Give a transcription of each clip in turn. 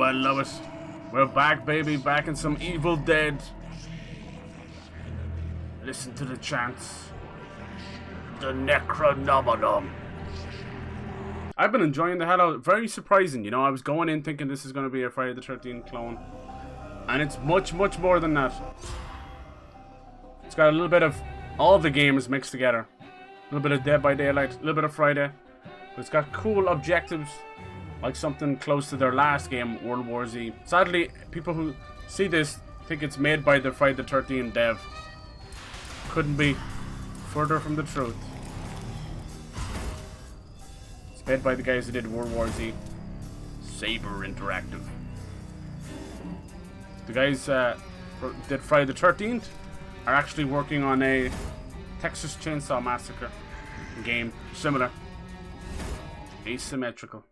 Ooh, I love it. We're back, baby. Back in some Evil Dead. Listen to the chants. The Necronominum. I've been enjoying the hell out. Very surprising, you know. I was going in thinking this is going to be a Friday the 13th clone. And it's much, much more than that. It's got a little bit of all the games mixed together. A little bit of Dead by Daylight, a little bit of Friday. But it's got cool objectives. Like something close to their last game, World War Z. Sadly, people who see this think it's made by the Friday the 13th dev. Couldn't be further from the truth. It's made by the guys who did World War Z. Saber Interactive. The guys did Friday the 13th are actually working on a Texas Chainsaw Massacre game. Similar. Asymmetrical.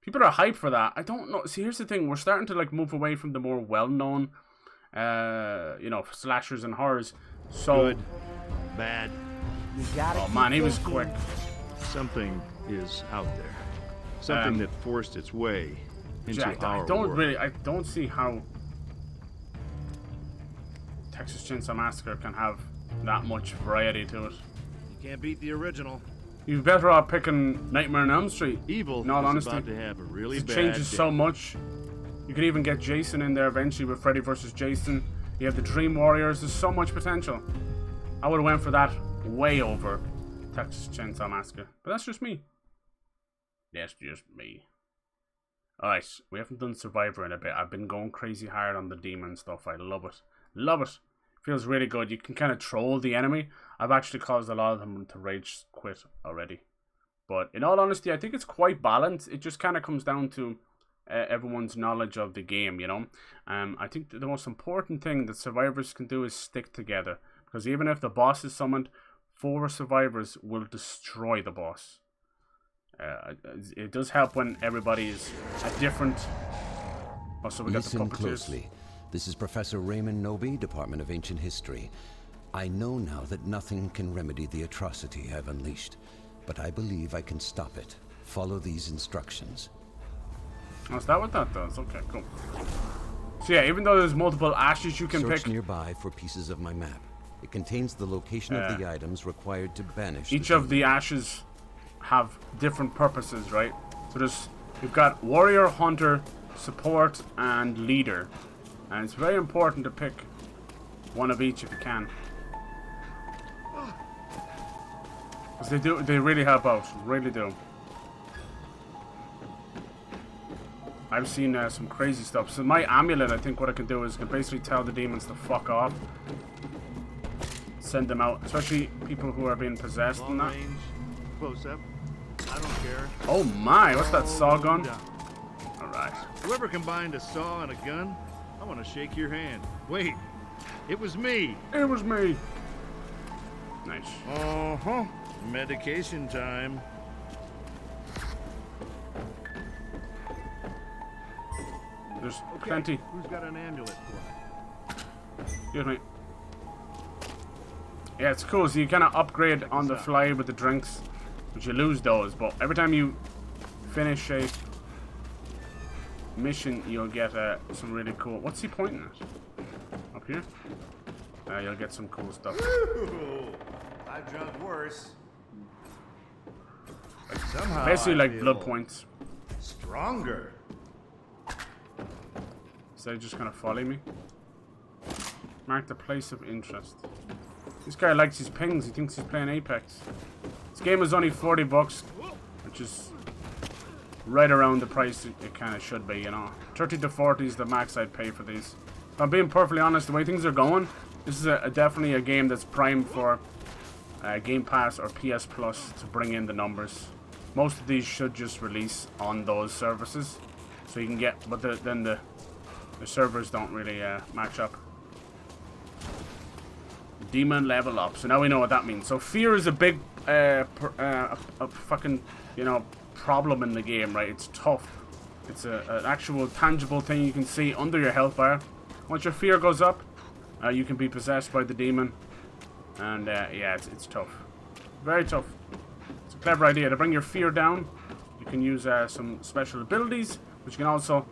People are hyped for that. I don't know. See, here's the thing. We're starting to like move away from the more well-known, you know, slashers and horrors. So good, bad. Oh man, he was quick. Something is out there. Something that forced its way into Jack, our world. I don't see how Texas Chainsaw Massacre can have that much variety to it. You can't beat the original. You're better off picking Nightmare on Elm Street. Evil in all is honesty. about to have a really it bad changes day. so much. You could even get Jason in there eventually with Freddy vs. Jason. You have the Dream Warriors. There's so much potential. I would have went for that way over Texas Chainsaw Massacre. But that's just me. That's just me. Alright, we haven't done Survivor in a bit. I've been going crazy hard on the demon stuff. I love it. Love it. Feels really good. You can kind of troll the enemy. I've actually caused a lot of them to rage quit already. But in all honesty, I think it's quite balanced. It just kind of comes down to everyone's knowledge of the game, you know. I think the most important thing that survivors can do is stick together. Because even if the boss is summoned, 4 survivors will destroy the boss. It does help when everybody is a different... Also, we got the Listen puppeteers. closely. This is Professor Raymond Noby, Department of Ancient History. I know now that nothing can remedy the atrocity I've unleashed, but I believe I can stop it. Follow these instructions. Oh, is that what that does? Okay, cool. So yeah, even though there's multiple ashes you can Search pick, nearby for pieces of my map. It contains the location of the items required to banish each of the ashes have different purposes, right? So you've got warrior, hunter, support, and leader. And it's very important to pick one of each if you can. Because they really help out. Really do. I've seen some crazy stuff. So my amulet, I think what I can do is I can basically tell the demons to fuck off. Send them out. Especially people who are being possessed and that. Range, close up. I don't care. Oh my, what's that, saw gun? Alright. Whoever combined a saw and a gun, I want to shake your hand. Wait, it was me. It was me. Nice. Uh-huh. Medication time. There's plenty. Who's got an amulet for me? Excuse me. Yeah, it's cool. So you kind of upgrade on the fly with the drinks, but you lose those. But every time you finish a mission, you'll get some really cool... What's he pointing at? Up here? You'll get some cool stuff. I've drunk worse. Somehow Basically I like feel blood points. Stronger. So they just kind of follow me. Mark the place of interest. This guy likes his pings. He thinks he's playing Apex. This game is only $40, which is right around the price it kind of should be, you know. 30 to 40 is the max I'd pay for these. If I'm being perfectly honest, the way things are going, this is definitely a game that's primed for Game Pass or PS Plus to bring in the numbers. Most of these should just release on those services, so you can get, but then the servers don't really match up. Demon level up. So now we know what that means. So fear is a big, a fucking, you know, problem in the game, right? It's tough. It's an actual tangible thing you can see under your health bar. Once your fear goes up, you can be possessed by the demon, and yeah, it's tough. Very tough. It's a clever idea to bring your fear down. You can use some special abilities, which can also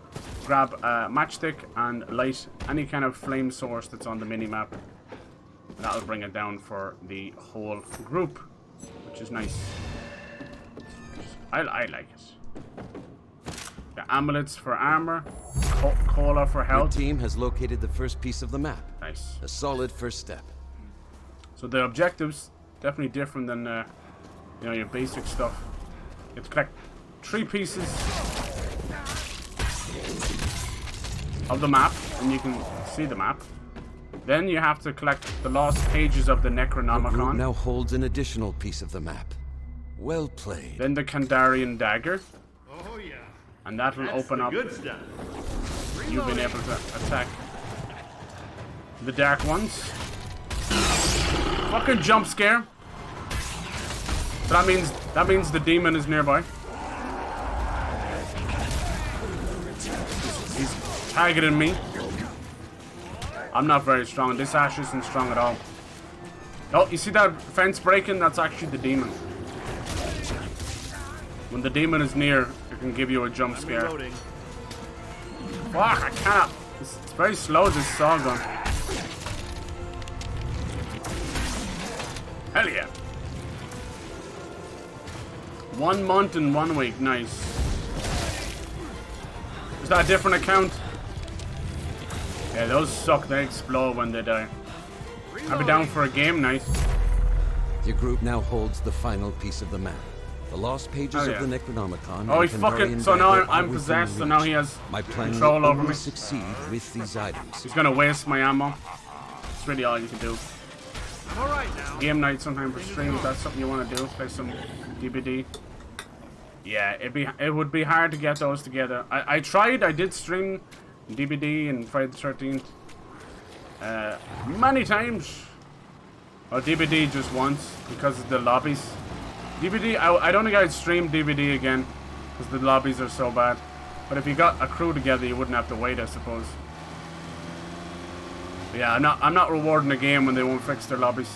grab a matchstick and light any kind of flame source that's on the mini-map. That'll bring it down for the whole group, which is nice. I like it. The amulets for armor, cola for Your health. team has located the first piece of the map. Nice. A solid first step. So the objectives definitely different than you know, your basic stuff. You have to collect 3 pieces of the map, and you can see the map. Then you have to collect the lost pages of the The group Necronomicon. now holds an additional piece of the map. Well played. Then the Kandarian dagger, Oh, yeah. and that will That's open the up good stuff. you being able to attack the dark ones. Fucking jump scare. So that means the demon is nearby. He's targeting me. I'm not very strong. This Ash isn't strong at all. Oh, you see that fence breaking? That's actually the demon. When the demon is near, it can give you a jump I'm scare. reloading. Fuck, I cannot. It's very slow, this saw gun. Hell yeah. 1 month and 1 week, nice. Is that a different account? Yeah, those suck, they explode when they die. I'll be down for a game, nice. Your group now holds the final piece of the map. The lost pages Oh, yeah. of the Necronomicon. Oh, he and fucking. Kandarian So now dagger I'm are within possessed, so reach. now he has My plan control will over only me. succeed with these items. He's gonna waste my ammo. That's really all you can do. I'm all right now. Game night sometime for stream, if that's something you want to do. Play some DBD. Yeah, it would be hard to get those together. I tried. I did stream DBD and Friday the 13th many times. Or DBD just once because of the lobbies. DBD, I don't think I'd stream DBD again because the lobbies are so bad. But if you got a crew together, you wouldn't have to wait, I suppose. But yeah, I'm not rewarding a game when they won't fix their lobbies.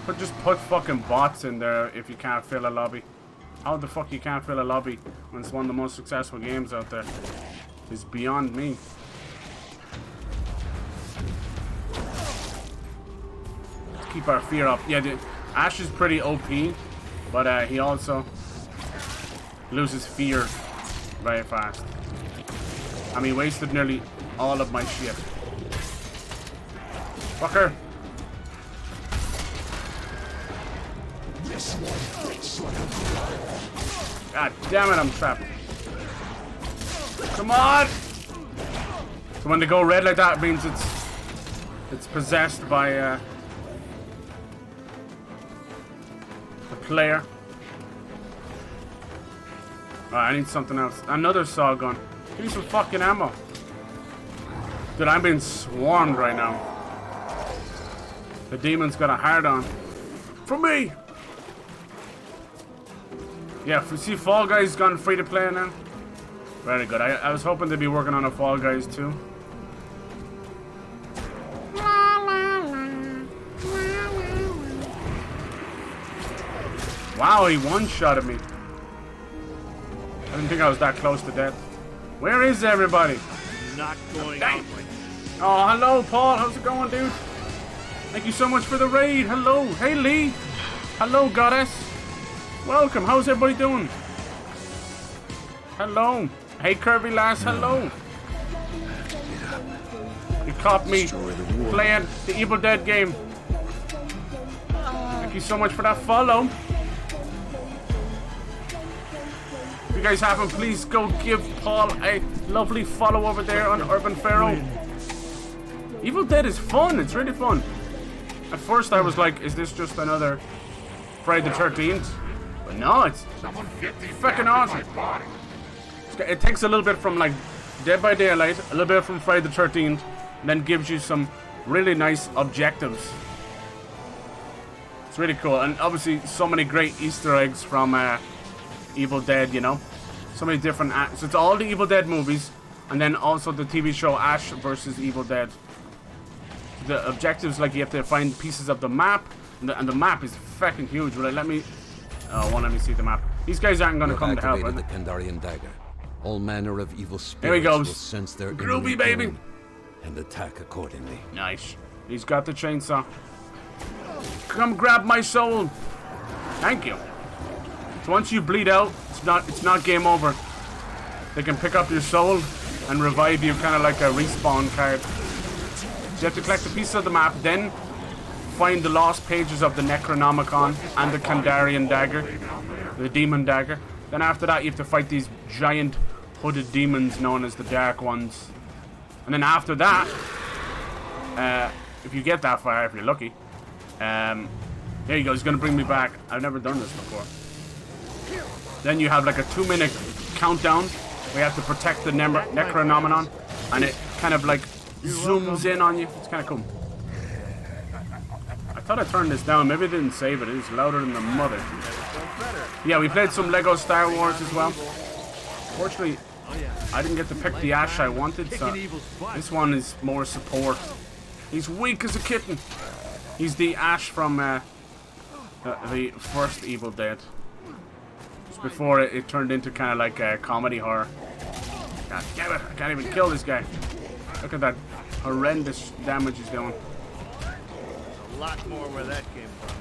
But just put fucking bots in there if you can't fill a lobby. How the fuck you can't fill a lobby when it's one of the most successful games out there is beyond me. Let's keep our fear up. Yeah, Ash is pretty OP, but he also loses fear very fast. I mean, wasted nearly all of my shit. Fucker. God damn it, I'm trapped. Come on! So when they go red like that, it means it's possessed by the player. Alright, I need something else. Another saw gun. Give me some fucking ammo. Dude, I'm being swarmed right now. The demon's got a hard on. For me! Yeah, see, Fall Guys gone free to play now. Very good. I was hoping they'd be working on a Fall Guys too. Wow, he one-shotted me. I didn't think I was that close to death. Where is everybody? Not going out like Oh, hello, Paul. How's it going, dude? Thank you so much for the raid. Hello. Hey, Lee. Hello, Goddess. Welcome. How's everybody doing? Hello. Hey, Kirby Lass. Hello. You caught me playing the Evil Dead game. Thank you so much for that follow. If you guys haven't, please go give Paul a lovely follow over there on Urban Pharaoh. Evil Dead is fun. It's really fun. At first I was like, is this just another Friday the 13th? But no, it's fucking awesome. It takes a little bit from like Dead by Daylight, a little bit from Friday the 13th, and then gives you some really nice objectives. It's really cool. And obviously so many great Easter eggs from Evil Dead, you know. So many different... So it's all the Evil Dead movies, and then also the TV show Ash versus Evil Dead. The objectives, like you have to find pieces of the map, and the map is fucking huge. Will it let me... Oh, it won't let me see the map. These guys aren't going to come to help, activated right? the Kandarian dagger. All manner of evil Here he spirits goes. will sense their Groovy, imminent baby. doom and attack accordingly. Nice. He's got the chainsaw. Come grab my soul. Thank you. So once you bleed out, it's not game over. They can pick up your soul and revive you, kind of like a respawn card. So you have to collect a piece of the map, then find the lost pages of the Necronomicon and the Kandarian dagger, the demon dagger. Then after that, you have to fight these giant hooded demons known as the Dark Ones. And then after that, if you get that far, if you're lucky, there you go. He's gonna bring me back. I've never done this before. Then you have like a 2-minute countdown where you have to protect the Necronomicon, and it kind of like zooms in on you. It's kind of cool. I thought I turned this down. Maybe I didn't save it. It's louder than the mother. Yeah, we played some Lego Star Wars as well. Fortunately, I didn't get to pick the Ash I wanted, so this one is more support. He's weak as a kitten. He's the Ash from the first Evil Dead. Just before it turned into kind of like a comedy horror. God damn it, I can't even kill this guy. Look at that horrendous damage he's doing. A lot more where that came from.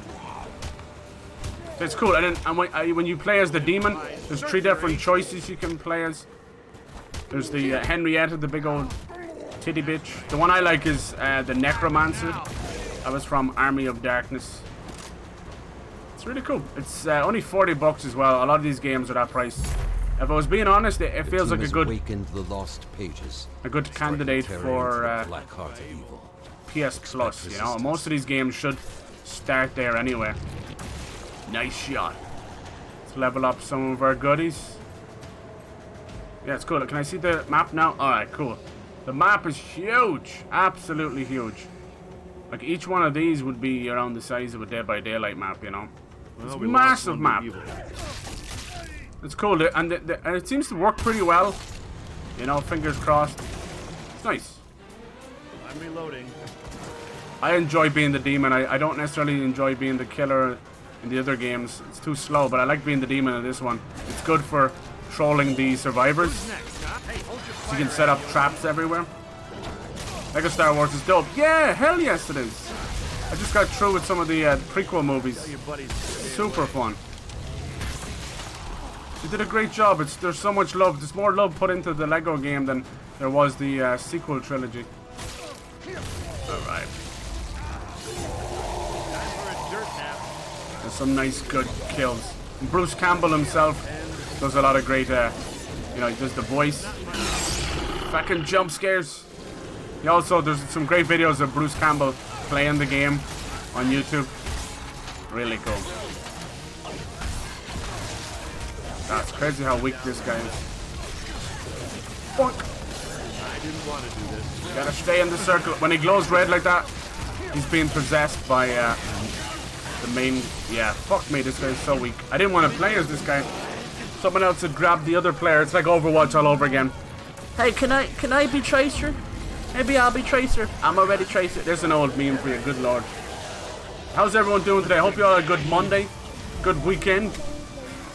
So it's cool, and then when you play as the demon, there's 3 different choices you can play as. There's the Henrietta, the big old titty bitch. The one I like is the Necromancer. That was from Army of Darkness. It's really cool. It's only $40 as well. A lot of these games are that price. If I was being honest, it feels like a good candidate for black heart of evil. PS Plus. You know, most of these games should start there anyway. Nice shot. Let's level up some of our goodies. Yeah, it's cool. Can I see the map now? Alright, cool. The map is huge. Absolutely huge. Like, each one of these would be around the size of a Dead by Daylight map, you know? It's a massive map. It's cool. And it seems to work pretty well. You know, fingers crossed. It's nice. I'm reloading. I enjoy being the demon. I don't necessarily enjoy being the killer in the other games. It's too slow, but I like being the demon in this one. It's good for trolling the survivors. So you can set up traps everywhere. Lego Star Wars is dope. Yeah, hell yes it is. I just got through with some of the prequel movies. Super fun. They did a great job. There's so much love. There's more love put into the Lego game than there was the sequel trilogy. Alright. There's some nice good kills. And Bruce Campbell himself does a lot of great, you know, he does the voice. Fucking jump scares. He also, there's some great videos of Bruce Campbell playing the game on YouTube. Really cool. That's crazy how weak this guy is. Fuck. I didn't want to do this. You gotta stay in the circle. When he glows red like that, he's being possessed by the main. Yeah, fuck me, this guy's so weak. I didn't want to play as this guy. Someone else had grabbed the other player. It's like Overwatch all over again. Hey, can I be Tracer? Maybe I'll be Tracer. I'm already Tracer. There's an old meme for you, good lord. How's everyone doing today? Hope you all had a good Monday, good weekend.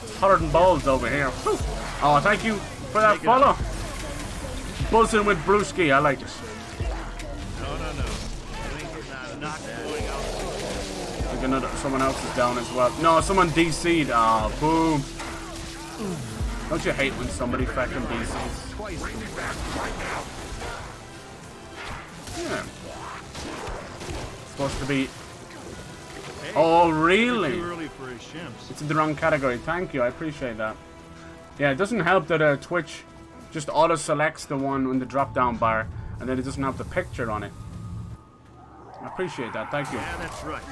It's hotter than balls over here. Whew. Oh, thank you for that follow. Buzzing with Brewski, I like it. No. Not going out. I think another, someone else is down as well. No, someone DC'd. Ah, boom. Don't you hate when somebody fucking DC's? Yeah. Supposed to be. Oh, really? Too early for his shimps. It's in the wrong category. Thank you. I appreciate that. Yeah, it doesn't help that Twitch just auto selects the one in the drop down bar and then it doesn't have the picture on it. I appreciate that. Thank you. Yeah, that's right.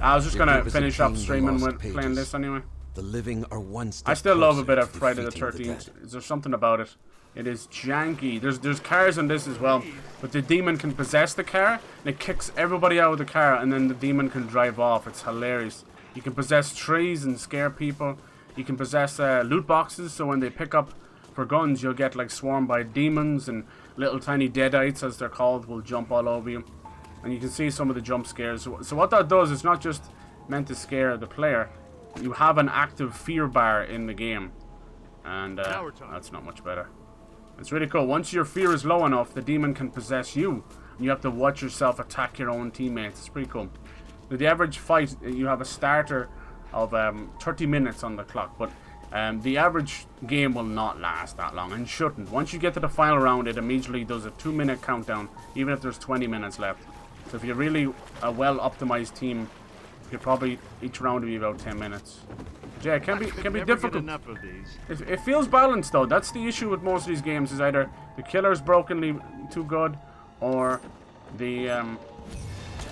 I was just gonna finish up streaming with playing this anyway. The living are one step I still love a bit closer of to Friday the defeating 13th. Is there something about it? It is janky. There's cars in this as well, but the demon can possess the car and it kicks everybody out of the car and then the demon can drive off. It's hilarious. You can possess trees and scare people. You can possess loot boxes, so when they pick up for guns, you'll get like swarmed by demons, and little tiny deadites, as they're called, will jump all over you. And you can see some of the jump scares. So what that does is not just meant to scare the player. You have an active fear bar in the game. And Now we're talking. that's not much better. It's really cool. Once your fear is low enough, the demon can possess you. And you have to watch yourself attack your own teammates. It's pretty cool. With the average fight, you have a starter of 30 minutes on the clock. But the average game will not last that long and shouldn't. Once you get to the final round, it immediately does a 2-minute countdown, even if there's 20 minutes left. So if you're really a well-optimized team, you probably each round will be about 10 minutes. But yeah, it can be Never difficult. Get enough of these. It feels balanced though. That's the issue with most of these games. Is either the killer's brokenly too good, or the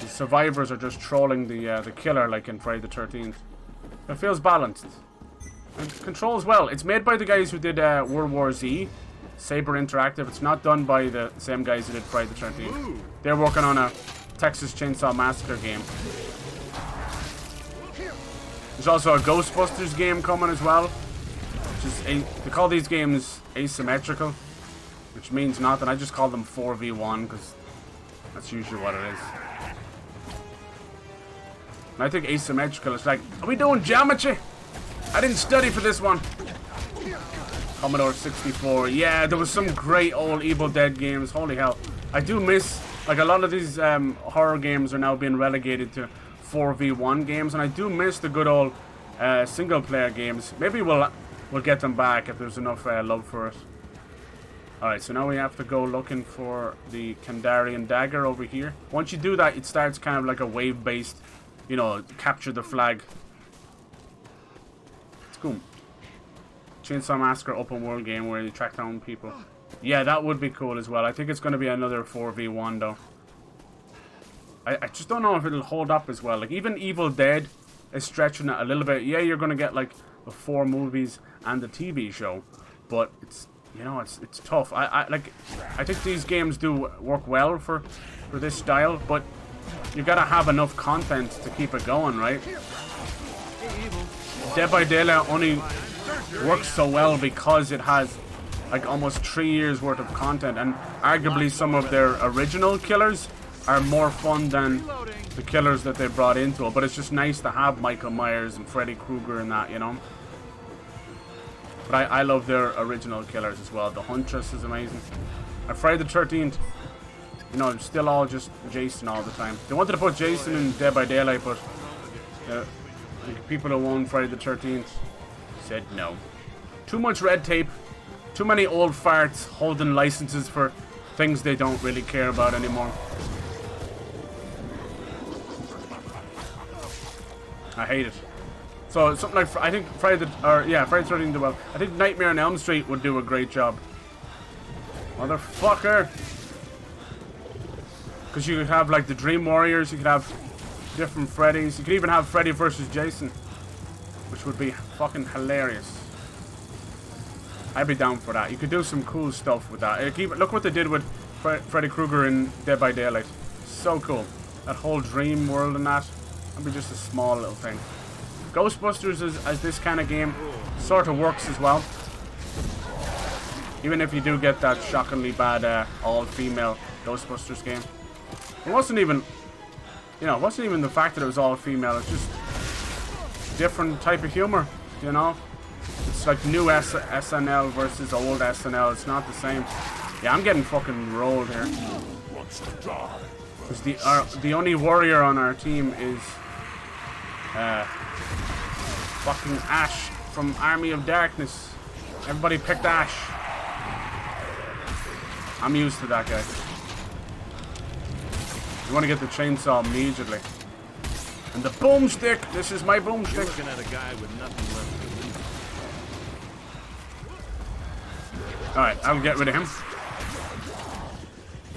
survivors are just trolling the killer, like in Friday the 13th. It feels balanced. And controls well. It's made by the guys who did World War Z, Saber Interactive. It's not done by the same guys who did Friday the 13th. They're working on a Texas Chainsaw Massacre game. There's also a Ghostbusters game coming as well, which is they call these games asymmetrical, which means nothing. I just call them 4v1 because that's usually what it is. And I think asymmetrical is like, are we doing geometry? I didn't study for this one. Commodore 64. Yeah, there was some great old Evil Dead games. Holy hell. I do miss, like, a lot of these horror games are now being relegated to 4v1 games, and I do miss the good old single player games. Maybe we'll get them back if there's enough love for it. Alright, so now we have to go looking for the Kandarian dagger over here. Once you do that, it starts kind of like a wave based, you know, capture the flag. It's cool. Chainsaw Massacre open world game where you track down people. Yeah, that would be cool as well. I think it's going to be another 4v1 though. I just don't know if it'll hold up as well. Like, even Evil Dead is stretching it a little bit. Yeah, you're going to get, like, the 4 movies and the TV show. But it's, you know, it's tough. I think these games do work well for this style. But you got to have enough content to keep it going, right? Dead by Daylight only works so well because it has, like, almost 3 years worth of content. And arguably some of their original killers are more fun than the killers that they brought into it. But it's just nice to have Michael Myers and Freddy Krueger and that, you know. But I love their original killers as well. The Huntress is amazing. And Friday the 13th, you know, still all just Jason all the time. They wanted to put Jason in Dead by Daylight, but the people who own Friday the 13th said no. Too much red tape. Too many old farts holding licenses for things they don't really care about anymore. I hate it. So something like, I think Friday the 13th did well. I think Nightmare on Elm Street would do a great job. Motherfucker. Because you could have like the Dream Warriors, you could have different Freddys, you could even have Freddy versus Jason, which would be fucking hilarious. I'd be down for that. You could do some cool stuff with that. Look what they did with Freddy Krueger in Dead by Daylight. So cool. That whole dream world and that. That'd be just a small little thing. Ghostbusters as this kind of game sort of works as well. Even if you do get that shockingly bad all-female Ghostbusters game. It wasn't even, you know, it wasn't even the fact that it was all-female. It's just different type of humor, you know. It's like new SNL versus old SNL. It's not the same. Yeah, I'm getting fucking rolled here. Because the only warrior on our team is fucking Ash from Army of Darkness. Everybody picked Ash. I'm used to that guy. You want to get the chainsaw immediately. And the boomstick. This is my boomstick. You're looking at a guy with nothing left to lose. Alright, I'll get rid of him.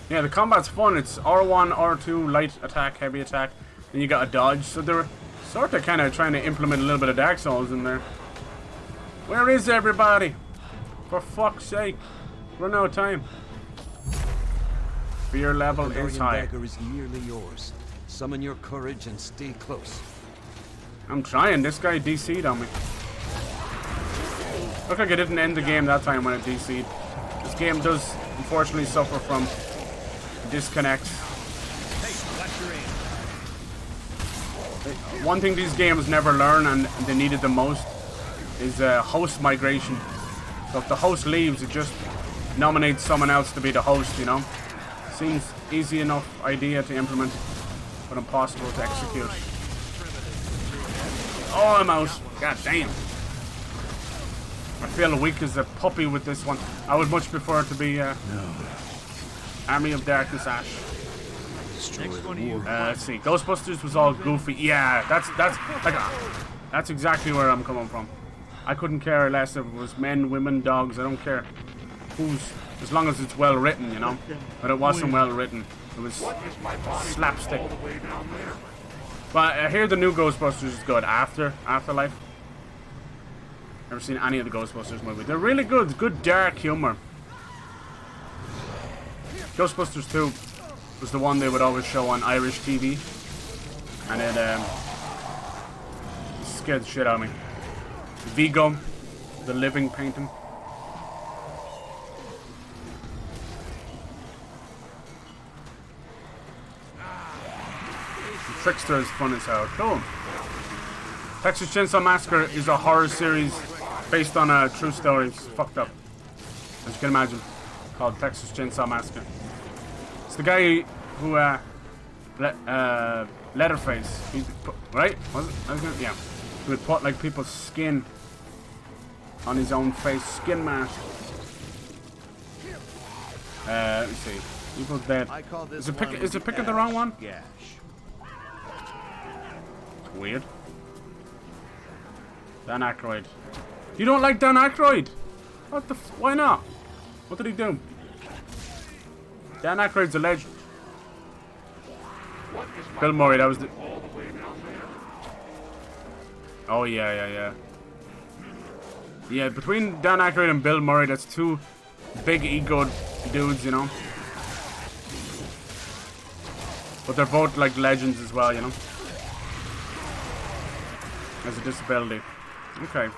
Yeah, the combat's fun. It's R1, R2, light attack, heavy attack. Then you got a dodge. So they're sort of kind of trying to implement a little bit of Dark Souls in there. Where is everybody? For fuck's sake. Run out of time. Fear level is high. Dagger is nearly yours. Summon your courage and stay close. I'm trying. This guy DC'd on me. Look like I didn't end the game that time when it DC'd. This game does unfortunately suffer from disconnects. One thing these games never learn, and they needed the most, is host migration. So if the host leaves, it just nominates someone else to be the host, you know? Seems easy enough idea to implement, but impossible to execute. Oh, I'm out. God damn. I feel weak as a puppy with this one. I would much prefer to be Army of Darkness Ash. Let's see. Ghostbusters was all goofy. Yeah, that's exactly where I'm coming from. I couldn't care less if it was men, women, dogs. I don't care as long as it's well written, you know. But it wasn't well written. It was slapstick. But I hear the new Ghostbusters is good. Afterlife. Never seen any of the Ghostbusters movies. They're really good. Good dark humor. Ghostbusters 2 was the one they would always show on Irish TV, and it scared the shit out of me. Vigo, the living painting. Trickster is fun as hell. Cool. Texas Chainsaw Massacre is a horror series based on a true story. It's fucked up, as you can imagine. Called Texas Chainsaw Massacre. It's the guy who Leatherface, right? Was it? Yeah. He would put like people's skin on his own face, skin mask. Let me see. Evil Dead. Is it picking the wrong one? Gash. Weird. Dan Aykroyd. You don't like Dan Aykroyd? What the why not? What did he do? Dan Aykroyd's a legend. Bill Murray, that was the... Oh, yeah. Yeah, between Dan Aykroyd and Bill Murray, that's two big ego dudes, you know? But they're both, like, legends as well, you know? As a disability. Okay.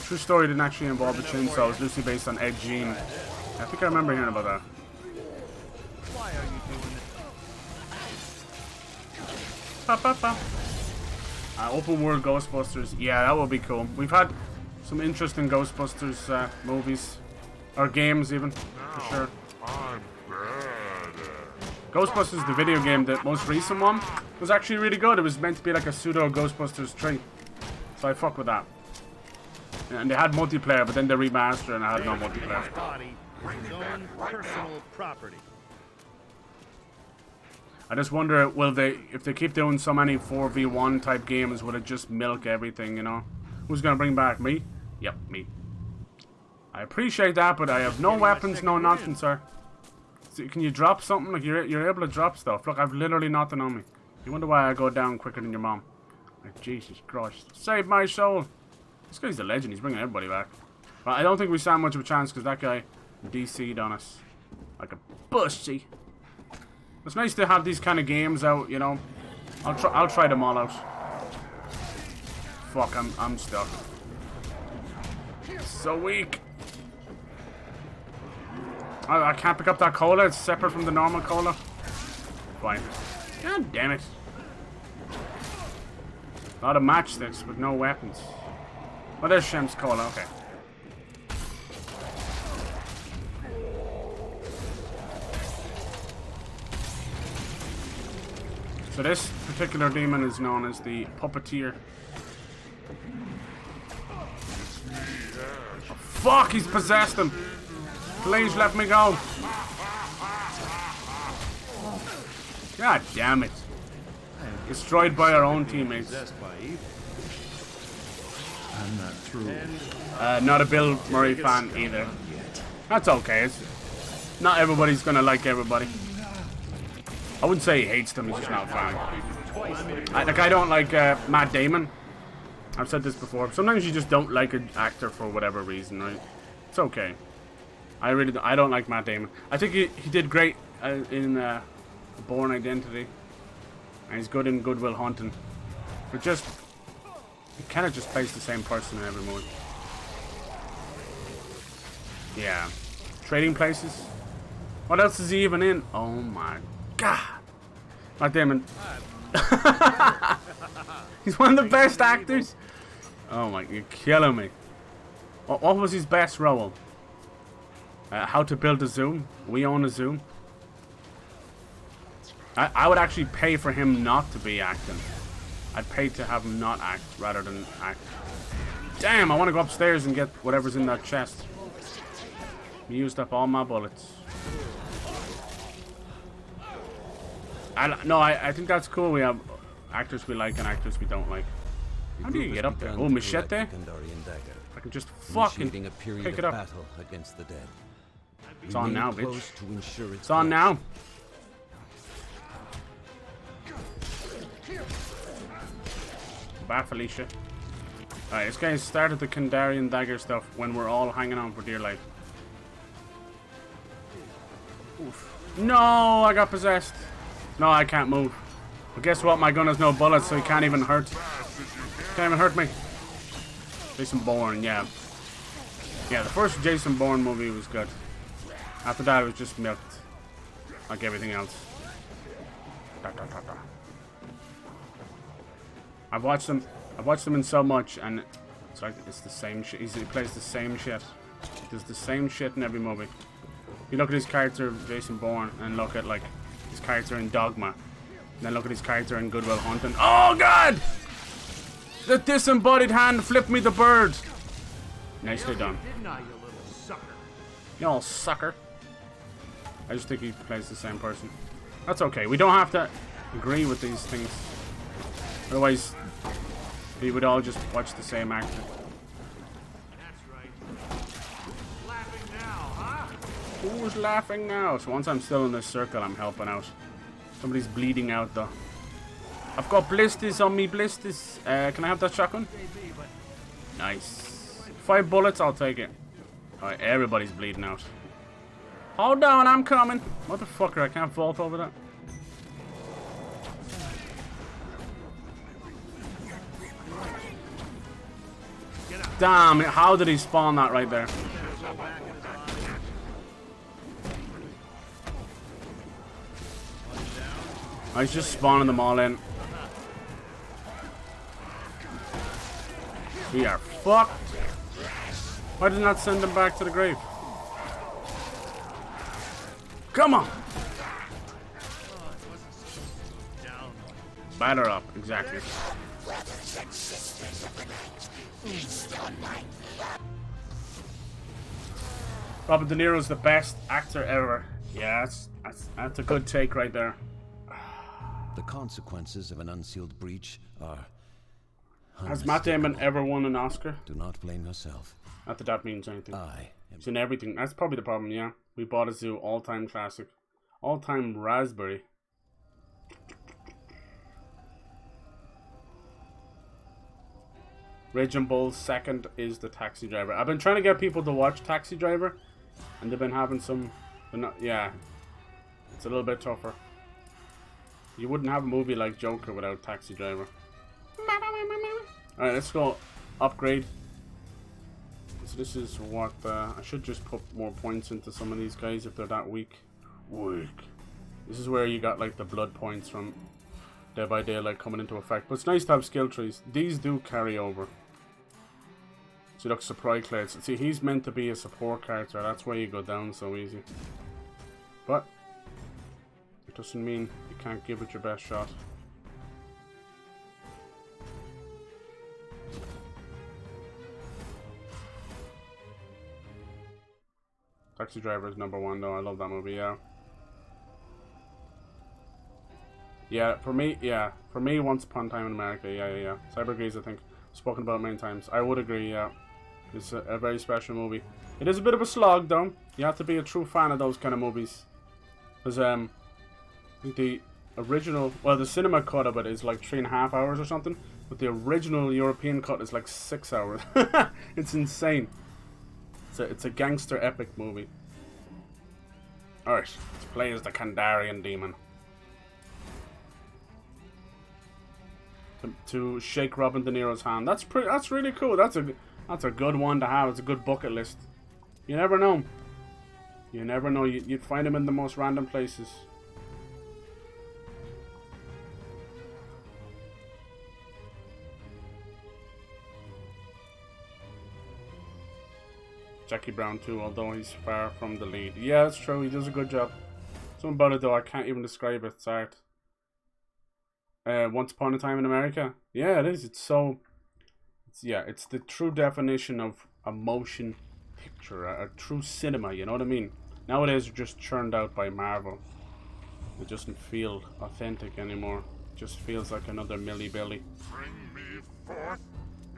True story didn't actually involve a chainsaw. It was loosely based on Ed Gein. I think I remember hearing about that. Why are you doing this? Open world Ghostbusters. Yeah, that would be cool. We've had some interesting Ghostbusters movies. Or games, even. For sure. Ghostbusters, the video game, the most recent one, was actually really good. It was meant to be like a pseudo Ghostbusters 3. So I fuck with that. And they had multiplayer, but then they remastered and I had no multiplayer. Body, his own personal property. I just wonder, will they, if they keep doing so many 4v1 type games, will it just milk everything, you know? Who's gonna bring back me? Yep, me. I appreciate that, but I have no weapons, no nothing, sir. So can you drop something? Like, you're able to drop stuff. Look, I've literally nothing on me. You wonder why I go down quicker than your mom. Like, Jesus Christ. Save my soul. This guy's a legend. He's bringing everybody back. Well, I don't think we stand much of a chance because that guy DC'd on us. Like a pussy. It's nice to have these kind of games out, you know. I'll try them all out. Fuck, I'm stuck. So weak. I can't pick up that cola. It's separate from the normal cola. Fine. God damn it. A lot of matchsticks with no weapons. Oh, there's Shem's cola. Okay. So this particular demon is known as the Puppeteer. Oh, fuck, he's possessed him. Please let me go. God damn it. Destroyed by our own teammates. I'm not through. Not a Bill Murray fan either. That's okay. Not everybody's gonna like everybody. I wouldn't say he hates them, he's just not a fan. Like, I don't like Matt Damon. I've said this before. Sometimes you just don't like an actor for whatever reason, right? It's okay. I don't like Matt Damon. I think he did great in Born Identity. And he's good in Good Will Hunting. But just, he kind of just plays the same person in every movie. Yeah. Trading Places. What else is he even in? Oh my God. Matt Damon. He's one of the best actors. Oh my, you're killing me. What was his best role? How to build a zoo. We own a zoo. I would actually pay for him not to be acting. I'd pay to have him not act rather than act. Damn, I want to go upstairs and get whatever's in that chest. I used up all my bullets. I think that's cool. We have actors we like and actors we don't like. How do you get up there? Oh, machete? I can just fucking a period pick of it up. battle against the dead. It's on now, Remain bitch. close to ensure It's on now. Bye, Felicia. Alright, this guy started the Kandarian dagger stuff when we're all hanging on for dear life. Oof. No, I got possessed. No, I can't move. But guess what? My gun has no bullets, so he can't even hurt. Can't even hurt me. Jason Bourne, yeah. Yeah, the first Jason Bourne movie was good. After that, it was just milked. Like everything else. I've watched them in so much, and it's like it's the same shit. He plays the same shit. He does the same shit in every movie. You look at his character, Jason Bourne, and look at like his character in Dogma, and then look at his character in Good Will Hunting. Oh God! The disembodied hand flipped me the bird. Nicely done. Didn't I, you little sucker? You all sucker. I just think he plays the same person. That's okay. We don't have to agree with these things. Otherwise, we would all just watch the same actor. That's right. Laughing now, huh? Who's laughing now? So once I'm still in this circle, I'm helping out. Somebody's bleeding out though. I've got blisters on me, blisters. Can I have that shotgun? Nice. 5 bullets, I'll take it. Alright, everybody's bleeding out. Hold on, I'm coming. Motherfucker, I can't vault over that. Damn, how did he spawn that right there? I was just spawning them all in. We are fucked. Why did not send them back to the grave? Come on! Batter up, exactly. Robert De Niro's the best actor ever. Yeah, that's a good take right there. The consequences of an unsealed breach are... Has Matt Damon ever won an Oscar? Do not blame yourself. Not that that means anything. I am... It's in everything. That's probably the problem, yeah. We bought a zoo, all-time classic. All-time raspberry. Raging Bull's second is the Taxi Driver. I've been trying to get people to watch Taxi Driver, and they've been having some... yeah, it's a little bit tougher. You wouldn't have a movie like Joker without Taxi Driver. Alright, let's go upgrade. So this is what... I should just put more points into some of these guys if they're that weak. This is where you got like the blood points from Dead by Daylight coming into effect. But it's nice to have skill trees. These do carry over. So look, supply clades. See, he's meant to be a support character. That's why you go down so easy. But it doesn't mean you can't give it your best shot. Taxi Driver is #1 though. I love that movie, yeah. Yeah, for me, Once Upon a Time in America, yeah. Cyber agrees, I think. Spoken about many times. I would agree, yeah. It's a very special movie. It is a bit of a slog, though. You have to be a true fan of those kind of movies. Because, I think the original, well, the cinema cut of it is like 3.5 hours or something. But the original European cut is like 6 hours. It's insane. It's a gangster epic movie. Alright, let's play as the Kandarian demon. To shake Robert De Niro's hand. That's really cool. That's a good one to have. It's a good bucket list. You never know. You never know. You'd find him in the most random places. Jackie Brown too, although he's far from the lead. Yeah, it's true. He does a good job. Something about it though, I can't even describe it. It's art. Once Upon a Time in America. Yeah, it is. It's so. It's the true definition of a motion picture, a true cinema. You know what I mean? Nowadays, they're just churned out by Marvel. It doesn't feel authentic anymore. It just feels like another Millie Billy.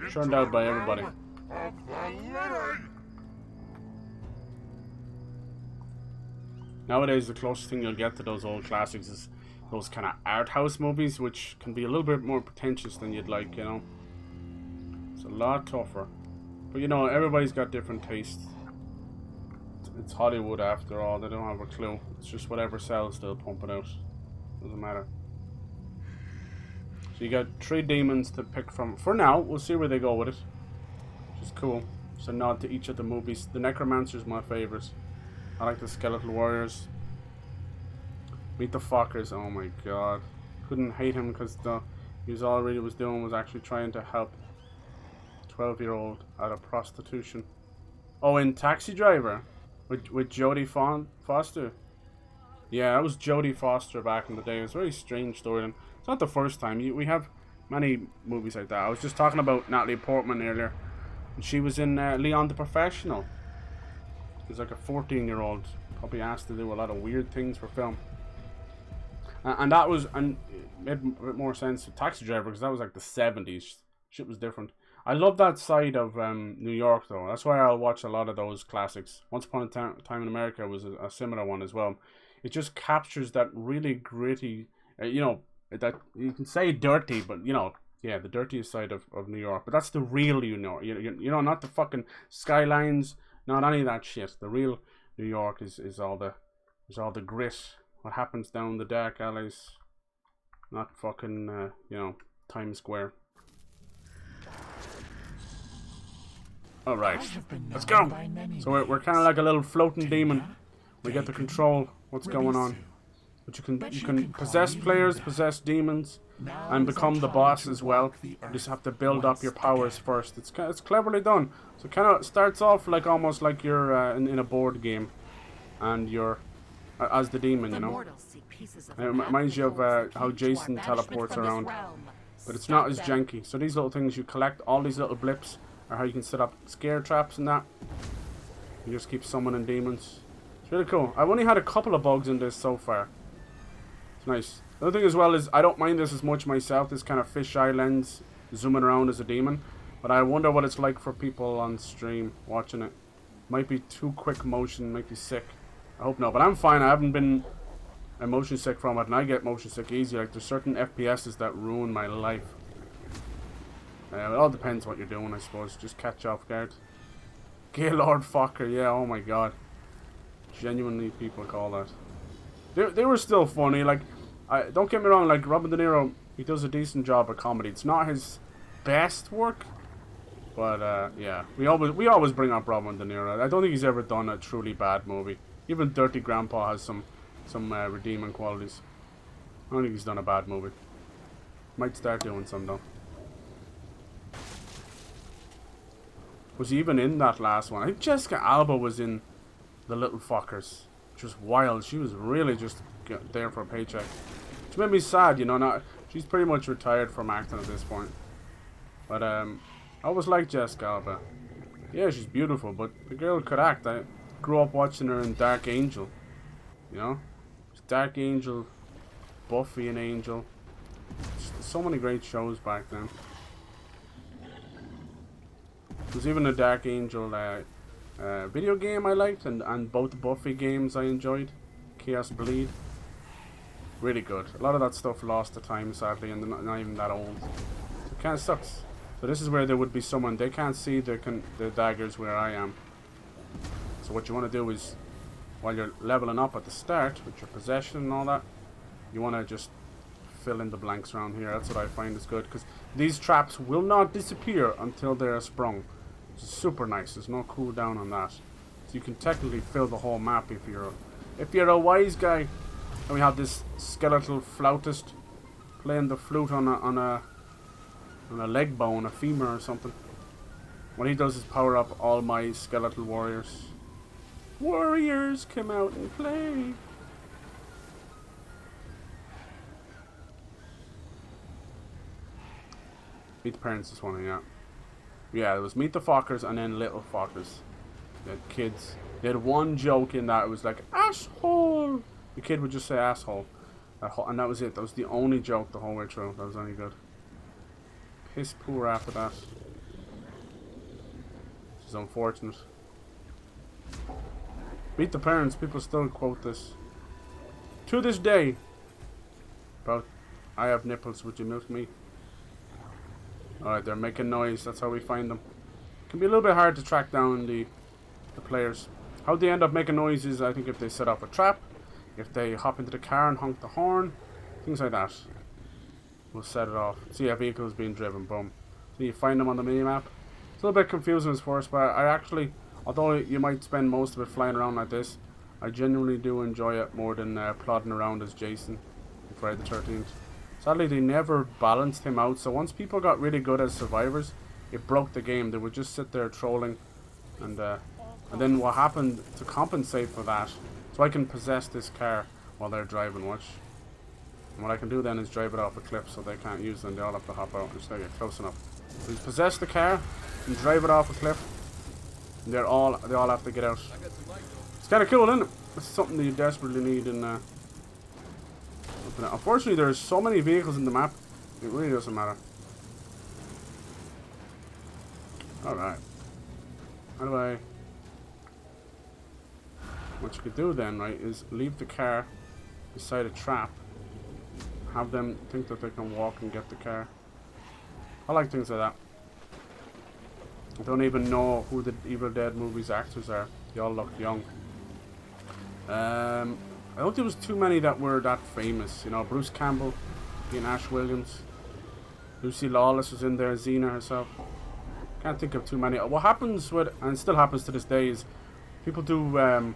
Churned out by everybody. Nowadays, the closest thing you'll get to those old classics is those kind of art house movies, which can be a little bit more pretentious than you'd like, you know. It's a lot tougher. But you know, everybody's got different tastes. It's Hollywood after all, they don't have a clue. It's just whatever sells, they'll pump it out. Doesn't matter. So you got 3 demons to pick from. For now, we'll see where they go with it. Which is cool. It's a nod to each of the movies. The Necromancer's my favourite. I like the Skeletal Warriors. Meet the Fockers. Oh my god. Couldn't hate him because he was all he was doing was actually trying to help a 12-year-old out of prostitution. Oh, in Taxi Driver with Jodie Foster. Yeah, that was Jodie Foster back in the day. It was a very strange story, and it's not the first time. We have many movies like that. I was just talking about Natalie Portman earlier, and she was in Leon the Professional. He's like a 14-year-old, probably asked to do a lot of weird things for film. And that was, and it made a bit more sense with Taxi Driver, because that was like the 70s. Shit was different. I love that side of New York, though. That's why I'll watch a lot of those classics. Once Upon a Time in America was a similar one as well. It just captures that really gritty, you know, that you can say dirty, but you know, yeah, the dirtiest side of New York. But that's the real you know, not the fucking skylines, not any of that shit. The real New York is all the grit. What happens down the dark alleys, not fucking you know, Times Square. All right, let's go. So we're kind of like a little floating demon. We get to control what's going on. But you can possess players, possess demons, and become the boss as well. You just have to build up your powers first. It's cleverly done. So it kind of starts off like almost like you're in a board game, and you're as the demon, you know. And it reminds you of how Jason teleports around, but it's not as janky. So these little things you collect, all these little blips, are how you can set up scare traps and that. You just keep summoning demons. It's really cool. I've only had a couple of bugs in this so far. It's nice. The other thing as well is I don't mind this as much myself, this kind of fisheye lens zooming around as a demon. But I wonder what it's like for people on stream watching it. Might be too quick motion, might be sick. I hope not, but I'm fine. I haven't been motion sick from it, and I get motion sick easy. Like, there's certain FPSs that ruin my life. It all depends what you're doing, I suppose. Just catch off guard. Gaylord Fokker, yeah, oh my god. Genuinely, people call that. They were still funny. Like, don't get me wrong. Like, Robert De Niro, he does a decent job of comedy. It's not his best work, but yeah, we always bring up Robert De Niro. I don't think he's ever done a truly bad movie. Even Dirty Grandpa has some redeeming qualities. I don't think he's done a bad movie. Might start doing some though. Was he even in that last one? I think Jessica Alba was in The Little Fockers, which was wild. She was really just there for a paycheck. Which made me sad, you know. She's pretty much retired from acting at this point. But I always liked Jessica Alba. Yeah, she's beautiful, but the girl could act. I grew up watching her in Dark Angel. You know? Dark Angel, Buffy and Angel. Just so many great shows back then. There's even a Dark Angel video game I liked, and both Buffy games I enjoyed. Chaos Bleed. Really good. A lot of that stuff lost to time, sadly, and they're not even that old. So it kind of sucks. So this is where there would be someone, they can't see the daggers where I am. So what you want to do is, while you're leveling up at the start, with your possession and all that, you want to just fill in the blanks around here. That's what I find is good, because these traps will not disappear until they're sprung. It's super nice. There's no cooldown on that. So you can technically fill the whole map if you're a wise guy. And we have this skeletal flautist playing the flute on a leg bone, a femur or something. What he does is power up all my skeletal warriors. Warriors, come out and play. Meet the Parents is one, yeah. Yeah, it was Meet the Fockers and then Little Fockers. They had kids. They had one joke in that. It was like, asshole! The kid would just say asshole. And that was it. That was the only joke the whole way through. That was any good. Piss poor after that. Which is unfortunate. Meet the Parents. People still quote this. To this day. About, I have nipples. Would you milk me? Alright, they're making noise. That's how we find them. Can be a little bit hard to track down the players. How they end up making noise is, I think, if they set off a trap, if they hop into the car and honk the horn, things like that. We'll set it off. See a vehicle is being driven, boom. So you find them on the minimap. It's a little bit confusing at first, but I actually, although you might spend most of it flying around like this, I genuinely do enjoy it more than plodding around as Jason in Friday the 13th. Sadly, they never balanced him out, so once people got really good as survivors, it broke the game. They would just sit there trolling, and then what happened to compensate for that, so I can possess this car while they're driving, watch. And what I can do then is drive it off a cliff so they can't use them, they all have to hop out until they get close enough. So you possess the car and drive it off a cliff, and they all have to get out. It's kind of cool, isn't it? It's something that you desperately need in unfortunately, there's so many vehicles in the map, it really doesn't matter. Alright. How do I... What you could do then, right, is leave the car beside a trap. Have them think that they can walk and get the car. I like things like that. I don't even know who the Evil Dead movies actors are. They all look young. I don't think there was too many that were that famous. You know, Bruce Campbell, being Ash Williams. Lucy Lawless was in there, Xena herself. Can't think of too many. What happens with, and still happens to this day, is people do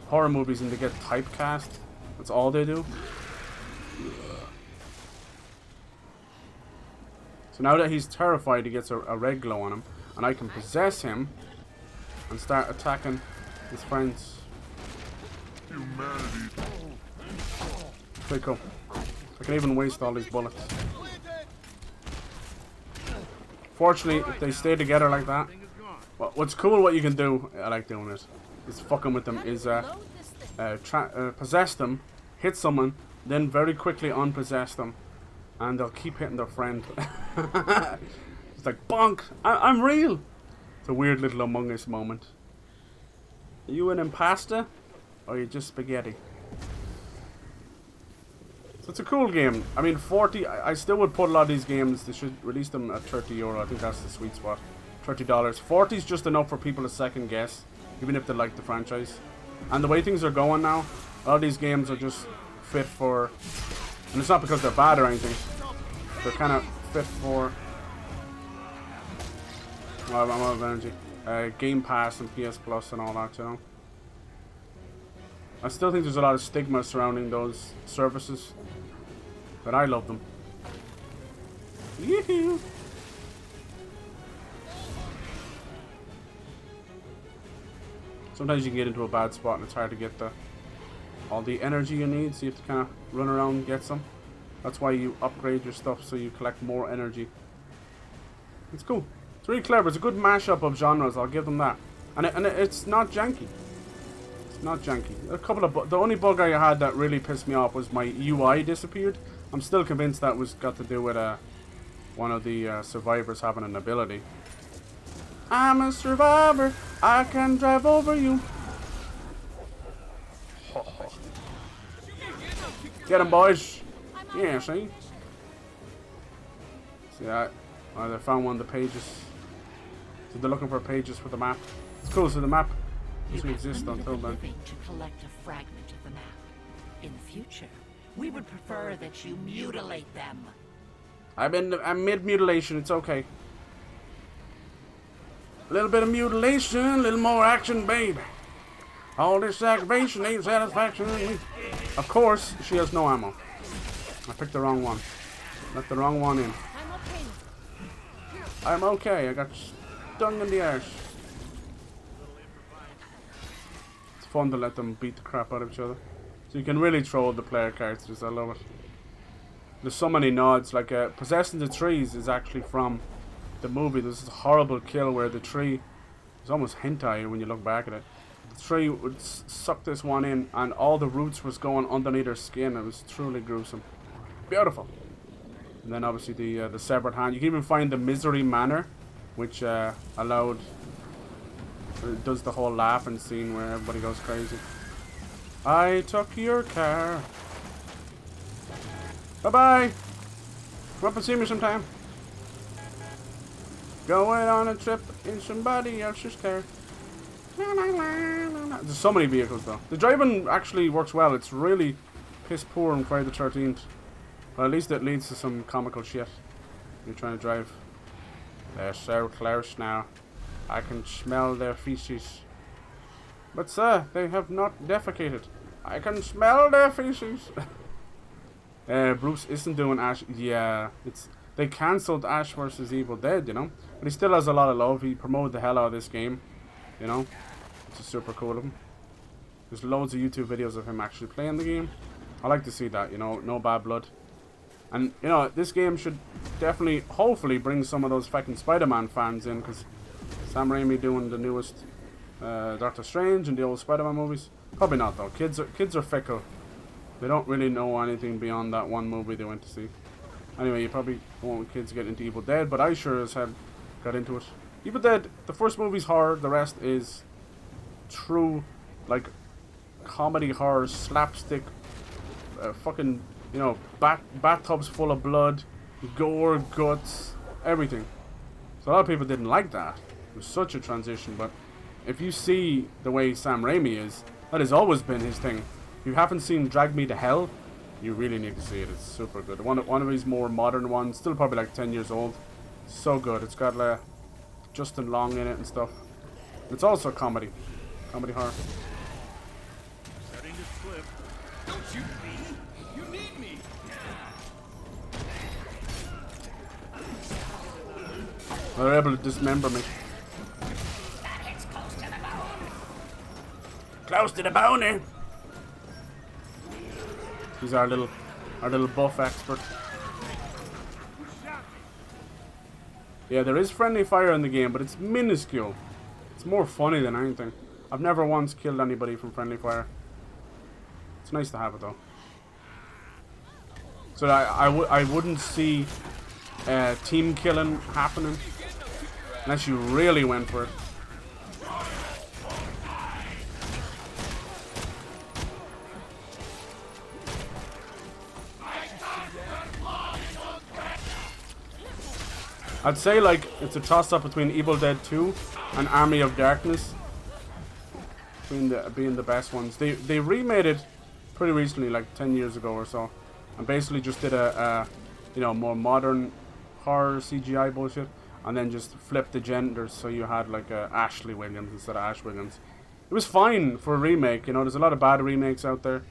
horror movies and they get typecast. That's all they do. So now that he's terrified, he gets a red glow on him, and I can possess him and start attacking his friends. Humanity. Pretty cool. I can even waste all these bullets. Fortunately, if they stay together like that, well, what's cool, what you can do, I like doing it, is fucking with them, is possess them, hit someone, then very quickly unpossess them, and they'll keep hitting their friend. It's like, bonk, I'm real. It's a weird little Among Us moment. Are you an impasta? Or are you just spaghetti? So it's a cool game. I mean, 40, I still would put a lot of these games, they should release them at €30. I think that's the sweet spot. $30. 40 is just enough for people to second guess, even if they like the franchise. And the way things are going now, a lot of these games are just fit for, and it's not because they're bad or anything, they're kind of fit for, well, I'm out of energy, Game Pass and PS Plus and all that, you know. I still think there's a lot of stigma surrounding those services, but I love them. Yoo-hoo. Sometimes you can get into a bad spot and it's hard to get all the energy you need, so you have to kind of run around and get some. That's why you upgrade your stuff, so you collect more energy. It's cool. It's really clever. It's a good mashup of genres, I'll give them that. And it's not janky. It's not janky. A couple of the only bug I had that really pissed me off was my UI disappeared. I'm still convinced that was got to do with one of the survivors having an ability. I'm a survivor, I can drive over you. Get him, boys. Yeah, see? See that? Oh, they found one of the pages. So they're looking for pages for the map. It's cool, so the map doesn't exist until then. To collect a fragment of the map. In the future, we would prefer that you mutilate them. I'm mid-mutilation, it's okay. A little bit of mutilation, a little more action, babe. All this aggravation ain't satisfaction. Of course, she has no ammo. I picked the wrong one. Let the wrong one in. I'm okay. I got dung in the arse. It's fun to let them beat the crap out of each other. So you can really troll the player characters. I love it. There's so many nods. Like possessing the trees is actually from the movie. There's this horrible kill where the tree is almost hentai when you look back at it. The tree would suck this one in, and all the roots was going underneath her skin. It was truly gruesome. Beautiful. And then obviously the severed hand. You can even find the misery manor, which allowed does the whole laughing scene where everybody goes crazy. I took your car. Bye bye. Come up and see me sometime. Going on a trip in somebody else's car. There's so many vehicles though. The driving actually works well. It's really piss poor on Friday the 13th. But at least it leads to some comical shit. You're trying to drive. They're so close now. I can smell their feces. But sir, they have not defecated. I can smell their feces. Bruce isn't doing Ash. Yeah, they cancelled Ash vs Evil Dead, you know. But he still has a lot of love. He promoted the hell out of this game, you know. Which is super cool of him. There's loads of YouTube videos of him actually playing the game. I like to see that, you know, no bad blood. And, you know, this game should definitely, hopefully, bring some of those fucking Spider-Man fans in, because Sam Raimi doing the newest Doctor Strange and the old Spider-Man movies. Probably not, though. Kids are fickle. They don't really know anything beyond that one movie they went to see. Anyway, you probably won't want kids to get into Evil Dead, but I sure as hell got into it. Evil Dead, the first movie's horror, the rest is true, like, comedy horror, slapstick, fucking, you know, bathtubs full of blood, gore, guts, everything. So a lot of people didn't like that. It was such a transition, but if you see the way Sam Raimi is, that has always been his thing. If you haven't seen Drag Me to Hell, you really need to see it. It's super good. One of his more modern ones, still probably like 10 years old. So good. It's got Justin Long in it and stuff. It's also comedy horror. Starting to slip. Don't shoot me. You need me. They're able to dismember me. That hits close to the bone. Close to the bone, eh? He's our little buff expert. Yeah, there is friendly fire in the game, but it's minuscule. It's more funny than anything. I've never once killed anybody from friendly fire. It's nice to have it though. So I wouldn't see team killing happening unless you really went for it. I'd say like it's a toss-up between Evil Dead 2 and Army of Darkness being the best ones. They remade it pretty recently, like 10 years ago or so, and basically just did a you know, more modern horror CGI bullshit, and then just flipped the genders so you had like Ashley Williams instead of Ash Williams. It was fine for a remake, you know. There's a lot of bad remakes out there.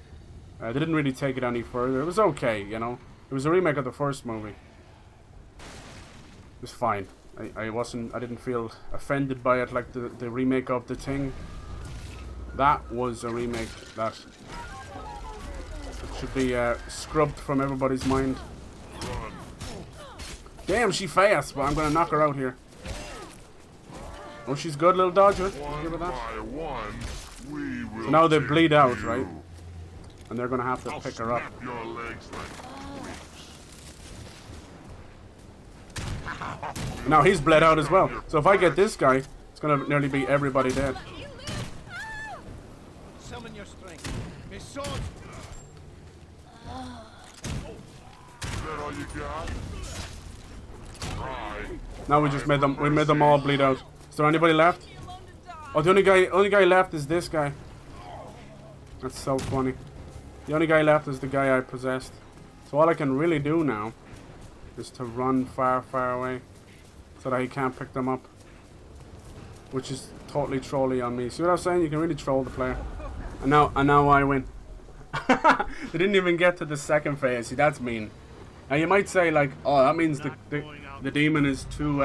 They didn't really take it any further. It was okay, you know. It was a remake of the first movie. It was fine. I didn't feel offended by it like the remake of The Thing. That was a remake that should be scrubbed from everybody's mind. Damn, she fast, but I'm gonna knock her out here. Oh, she's good, little dodger. Give her that. So now they bleed out, right? And they're gonna have to pick her up. Now he's bled out as well. So if I get this guy, it's gonna nearly be everybody dead. Summon your strength. His sword. Now we just made them all bleed out. Is there anybody left? Oh, the only guy left is this guy. That's so funny. The only guy left is the guy I possessed. So all I can really do now is to run far, far away so that he can't pick them up. Which is totally trolly on me. See what I was saying? You can really troll the player. And now I win. They didn't even get to the second phase. See, that's mean. Now you might say like, oh, that means the demon is too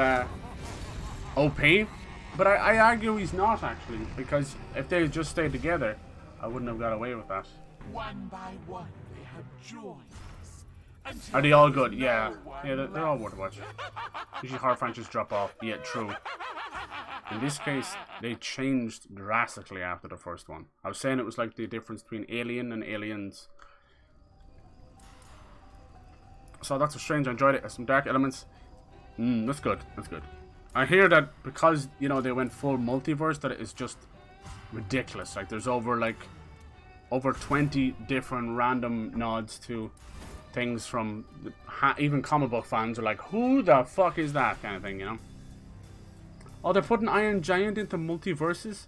OP, but I argue he's not actually, because if they just stayed together, I wouldn't have got away with that. One by one, they have joined us. Until Are they all there is good? Yeah. no one Yeah, they're all left. worth watching. Usually horror franchises drop off. Yeah, true. In this case, they changed drastically after the first one. I was saying it was like the difference between Alien and Aliens. So Doctor Strange, I enjoyed it. There's some dark elements. That's good. That's good. I hear that because, you know, they went full multiverse, that it is just ridiculous. Like, there's over 20 different random nods to things from even comic book fans are like, who the fuck is that kind of thing, you know? Oh, they're putting Iron Giant into multiverses.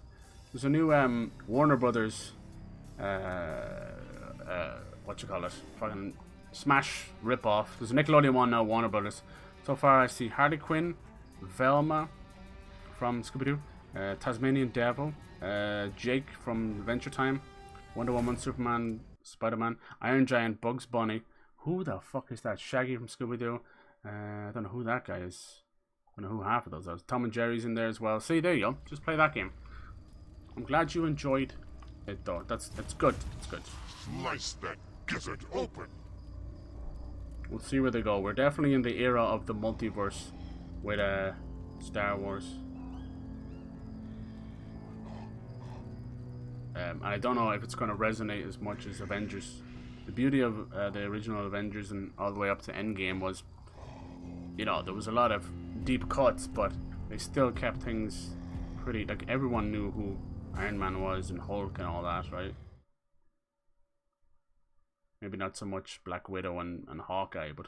There's a new Warner Brothers, what you call it, fucking Smash ripoff. There's a Nickelodeon one now, Warner Brothers. So far, I see Harley Quinn, Velma from Scooby-Doo, Tasmanian Devil, Jake from Adventure Time, Wonder Woman, Superman, Spider-Man, Iron Giant, Bugs Bunny. Who the fuck is that? Shaggy from Scooby-Doo. I don't know who that guy is. I don't know who half of those are. Tom and Jerry's in there as well. See, there you go. Just play that game. I'm glad you enjoyed it, though. That's good. It's good. Slice that gizzard open. We'll see where they go. We're definitely in the era of the multiverse with Star Wars. And I don't know if it's going to resonate as much as Avengers. The beauty of the original Avengers and all the way up to Endgame was, you know, there was a lot of deep cuts, but they still kept things pretty, like, everyone knew who Iron Man was and Hulk and all that, right? Maybe not so much Black Widow and Hawkeye, but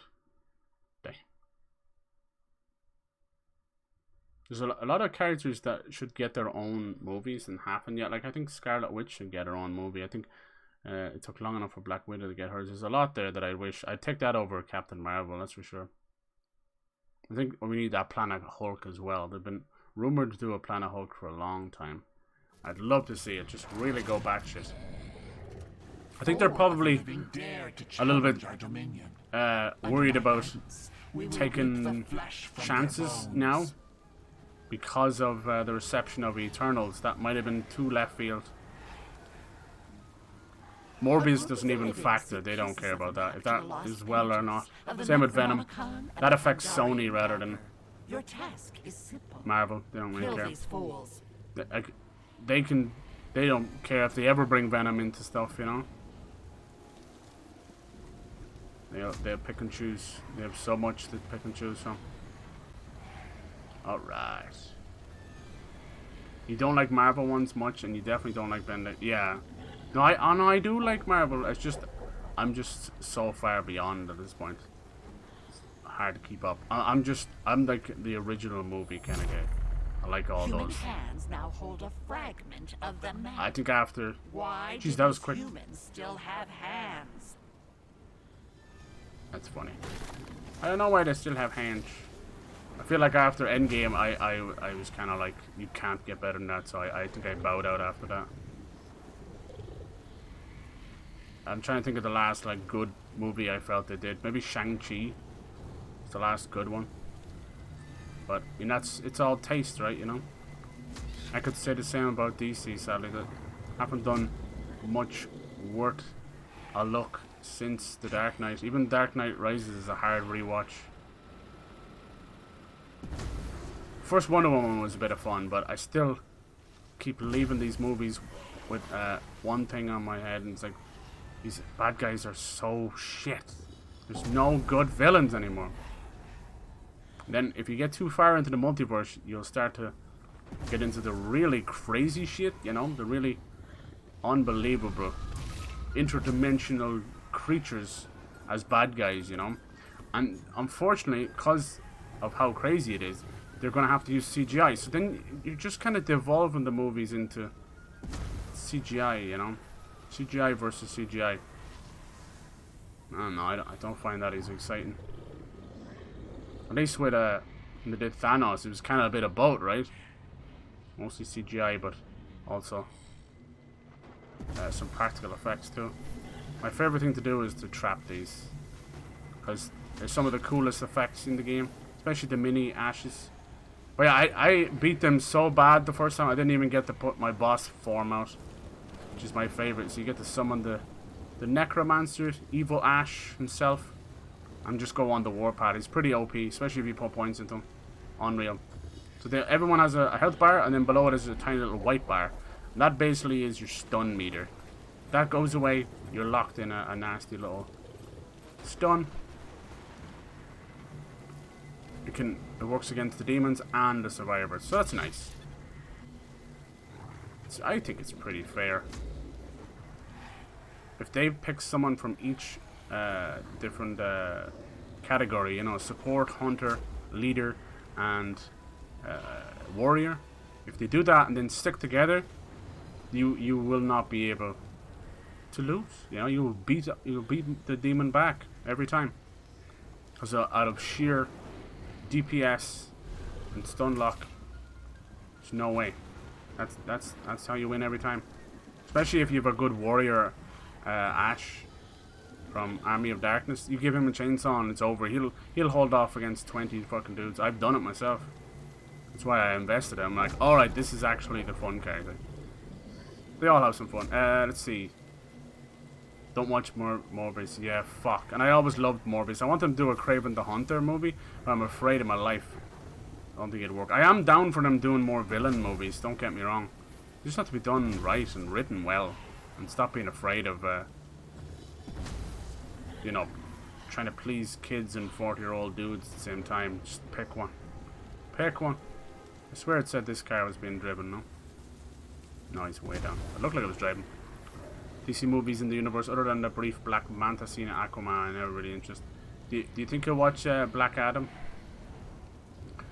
there's a lot of characters that should get their own movies and happen yet. Like, I think Scarlet Witch should get her own movie. I think it took long enough for Black Widow to get hers. There's a lot there that I wish I'd take that over Captain Marvel, that's for sure. I think we need that Planet Hulk as well. They've been rumored to do a Planet Hulk for a long time. I'd love to see it just really go batshit. I think they're probably a little bit worried about taking chances now because of the reception of Eternals. That might have been too left field. Morbius doesn't even factor. They don't care about that. If that is well or not. Same with Venom. That affects Sony rather than Your task is simple. Marvel. They don't really Kill care. these fools. They don't care if they ever bring Venom into stuff, you know. They'll pick and choose. They have so much to pick and choose from. Alright. You don't like Marvel ones much, and you definitely don't like Bender. Yeah. No, I do like Marvel. It's just, I'm just so far beyond at this point. It's hard to keep up. I'm like the original movie kind of guy. I like all Human those. hands now hold a fragment of the map. I think after... Why Jeez, do that was these quick. humans still have hands? That's funny. I don't know why they still have hands. I feel like after Endgame, I was kind of like, you can't get better than that, so I think I bowed out after that. I'm trying to think of the last, like, good movie I felt they did. Maybe Shang-Chi. It's the last good one. But, I mean, it's all taste, right, you know? I could say the same about DC, sadly. That haven't done much worth a look since The Dark Knight. Even Dark Knight Rises is a hard rewatch. First Wonder Woman was a bit of fun, but I still keep leaving these movies with one thing on my head, and it's like, these bad guys are so shit. There's no good villains anymore. Then if you get too far into the multiverse, you'll start to get into the really crazy shit, you know, the really unbelievable interdimensional creatures as bad guys, you know. And unfortunately, because of how crazy it is, they're going to have to use CGI. So then you're just kind of devolving the movies into CGI, you know. CGI versus CGI. I don't know, I don't find that as exciting. At least with when they did Thanos, it was kind of a bit of both, right? Mostly CGI, but also some practical effects too. My favorite thing to do is to trap these, because they're some of the coolest effects in the game, especially the mini ashes. But yeah, I beat them so bad the first time I didn't even get to put my boss form out, which is my favorite. So you get to summon the Necromancer, Evil Ash himself, and just go on the warpath. He's pretty OP, especially if you put points into him. Unreal. So everyone has a health bar, and then below it is a tiny little white bar. And that basically is your stun meter. If that goes away, you're locked in a nasty little stun. It works against the demons and the survivors, so that's nice. I think it's pretty fair. If they pick someone from each different category, you know, support, hunter, leader, and warrior. If they do that and then stick together, you will not be able to lose. You know, you'll beat the demon back every time. Because out of sheer DPS and stun lock, there's no way. That's how you win every time. Especially if you have a good warrior, Ash from Army of Darkness. You give him a chainsaw and it's over. He'll hold off against 20 fucking dudes. I've done it myself. That's why I invested it. I'm like, alright, this is actually the fun character. They all have some fun. Let's see. Don't watch Morbius. Yeah, fuck. And I always loved Morbius. I want them to do a Kraven the Hunter movie, but I'm afraid of my life. I don't think it'd work. I am down for them doing more villain movies, don't get me wrong. They just have to be done right and written well. And stop being afraid of, you know, trying to please kids and 40-year-old dudes at the same time. Just pick one. Pick one. I swear it said this car was being driven, no? No, he's way down. It looked like it was driving. DC movies in the universe other than the brief Black Manta scene in Aquaman, I never really interested. Do you think you'll watch Black Adam?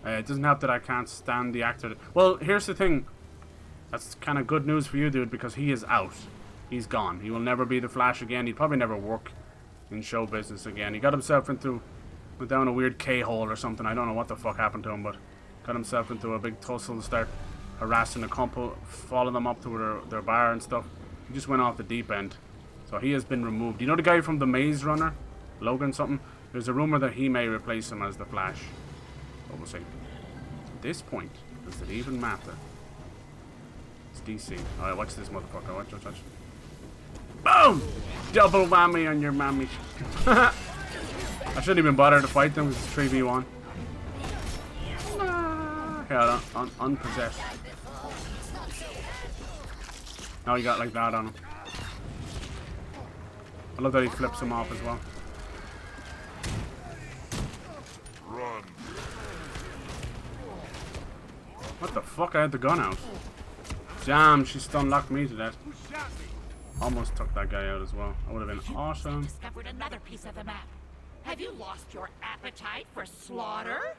It doesn't help that I can't stand the actor. Well, here's the thing. That's kind of good news for you, dude, because he is out. He's gone. He will never be the Flash again. He'd probably never work in show business again. He got himself went down a weird K-hole or something. I don't know what the fuck happened to him, but got himself into a big tussle and start harassing a couple, following them up to their bar and stuff. He just went off the deep end. So he has been removed. You know the guy from The Maze Runner? Logan something? There's a rumor that he may replace him as the Flash. But we'll see. At this point, does it even matter? It's DC. Alright, watch this motherfucker. Watch. Boom! Double whammy on your mammy. I shouldn't even bother to fight them because it's 3v1. Yeah, unpossessed. Now he got like that on him. I love that he flips him off as well. Run. What the fuck? I had the gun out. Damn, she stun locked me to death. Almost took that guy out as well. That would have been awesome. Discovered another piece of the map. Have you lost your appetite for slaughter?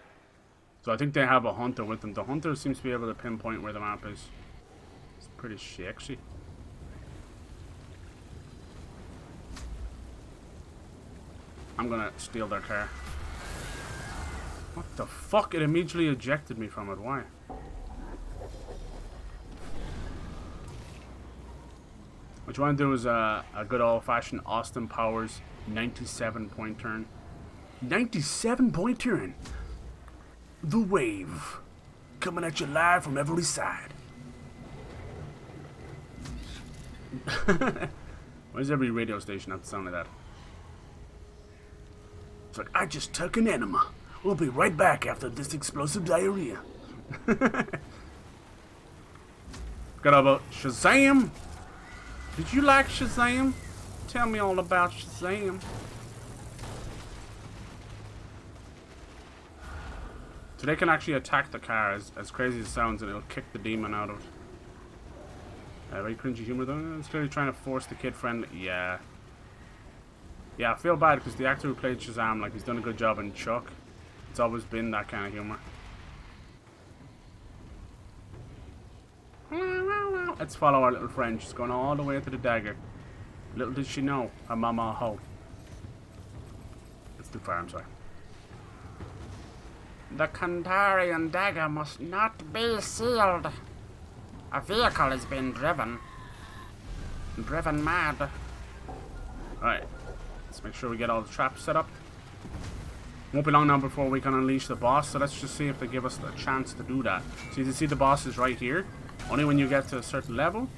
So I think they have a hunter with them. The hunter seems to be able to pinpoint where the map is. It's pretty shaky. I'm gonna steal their car. What the fuck? It immediately ejected me from it. Why? What you want to do is a good old-fashioned Austin Powers 97-point turn. 97-point turn! The wave. Coming at you live from every side. Why does every radio station have to sound like that? It's like, I just took an enema. We'll be right back after this explosive diarrhea. Forgot about Shazam. Did you like Shazam? Tell me all about Shazam. So they can actually attack the car, as crazy as it sounds, and it'll kick the demon out of it. Very cringy humor though. It's clearly trying to force the kid friendly. Yeah. Yeah, I feel bad because the actor who played Shazam, like, he's done a good job in Chuck. It's always been that kind of humor. Let's follow our little friend. She's going all the way to the dagger. Little did she know, her mama a hoe. That's too far, I'm sorry. The Kandarian dagger must not be sealed. A vehicle has been driven. Driven mad. Alright. Let's make sure we get all the traps set up. Won't be long now before we can unleash the boss, so let's just see if they give us a chance to do that. So you can see the boss is right here. Only when you get to a certain level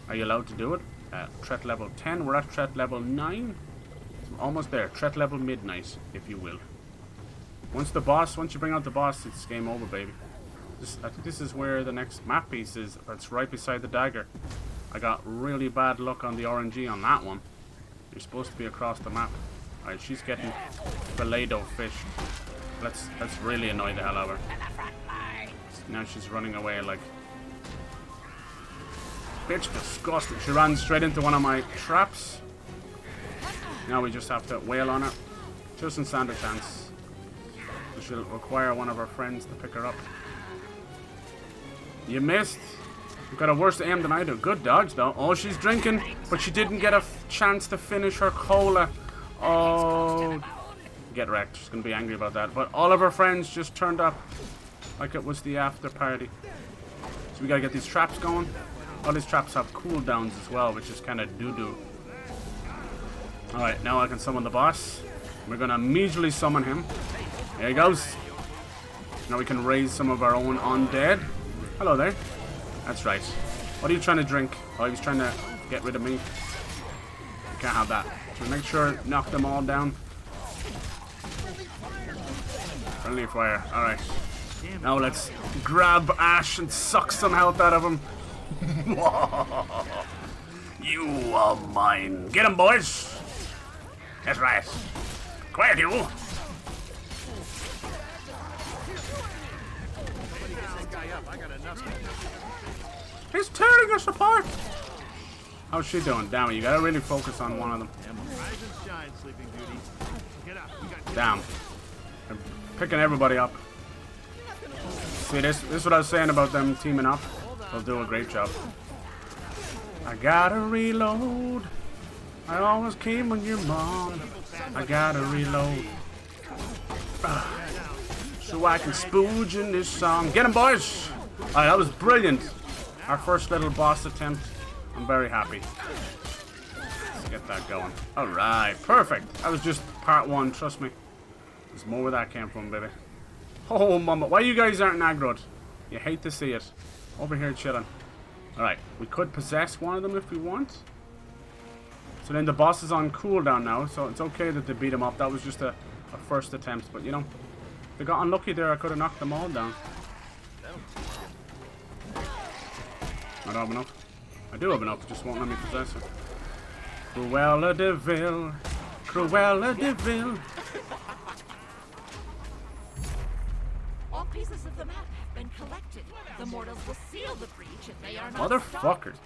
are you allowed to do it. Threat level 10, we're at threat level 9. Almost there, threat level midnight, if you will. Once you bring out the boss, it's game over, baby. I think this is where the next map piece is. It's right beside the dagger. I got really bad luck on the RNG on that one. You're supposed to be across the map. Alright, she's getting filet-o fish. Let's really annoy the hell out of her. Now she's running away like... Bitch, disgusting. She ran straight into one of my traps. Now we just have to wail on her. She doesn't stand a chance. So she'll require one of her friends to pick her up. You missed. You've got a worse aim than I do. Good dodge, though. Oh, she's drinking, but she didn't get a chance to finish her cola. Oh, get wrecked. She's going to be angry about that. But all of her friends just turned up like it was the after party. So we got to get these traps going. All these traps have cooldowns as well, which is kind of doo-doo. Alright, now I can summon the boss. We're going to immediately summon him. There he goes. Now we can raise some of our own undead. Hello there. That's right. What are you trying to drink? Oh, he was trying to get rid of me. You can't have that. So make sure knock them all down. Friendly fire. Alright. Now let's grab Ash and suck some health out of him. You are mine. Get him, boys. That's right. Quiet, you. He's tearing us apart. How's she doing? Damn it, you gotta really focus on one of them. Rise and shine, Sleeping Beauty. Get up. Damn. They're picking everybody up. See, this is what I was saying about them teaming up. They'll do a great job. I gotta reload. I always came on your mom. I gotta reload. So I can spooge in this song. Get him, boys! Alright, that was brilliant. Our first little boss attempt. I'm very happy. Let's get that going. Alright, perfect. That was just part 1, trust me. There's more where that came from, baby. Oh, mama. Why you guys aren't aggroed? You hate to see it. Over here chilling. Alright, we could possess one of them if we want. So then the boss is on cooldown now, so it's okay that they beat him up. That was just a first attempt, but you know, they got unlucky there. I could have knocked them all down. I don't have enough. I do have enough, just won't let me possess it. Cruella de Vil. Cruella de Vil. All pieces of the map have been collected. The mortals will seal the breach if they are not Motherfuckers.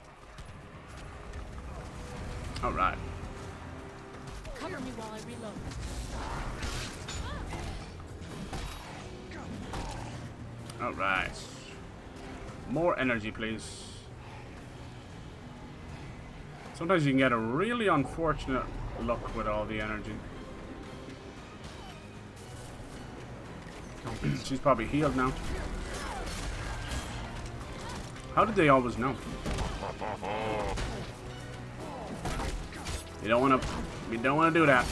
Alright. Cover me while I reload. Alright. More energy, please. Sometimes you can get a really unfortunate luck with all the energy. She's probably healed now. How did they always know? You don't want to do that.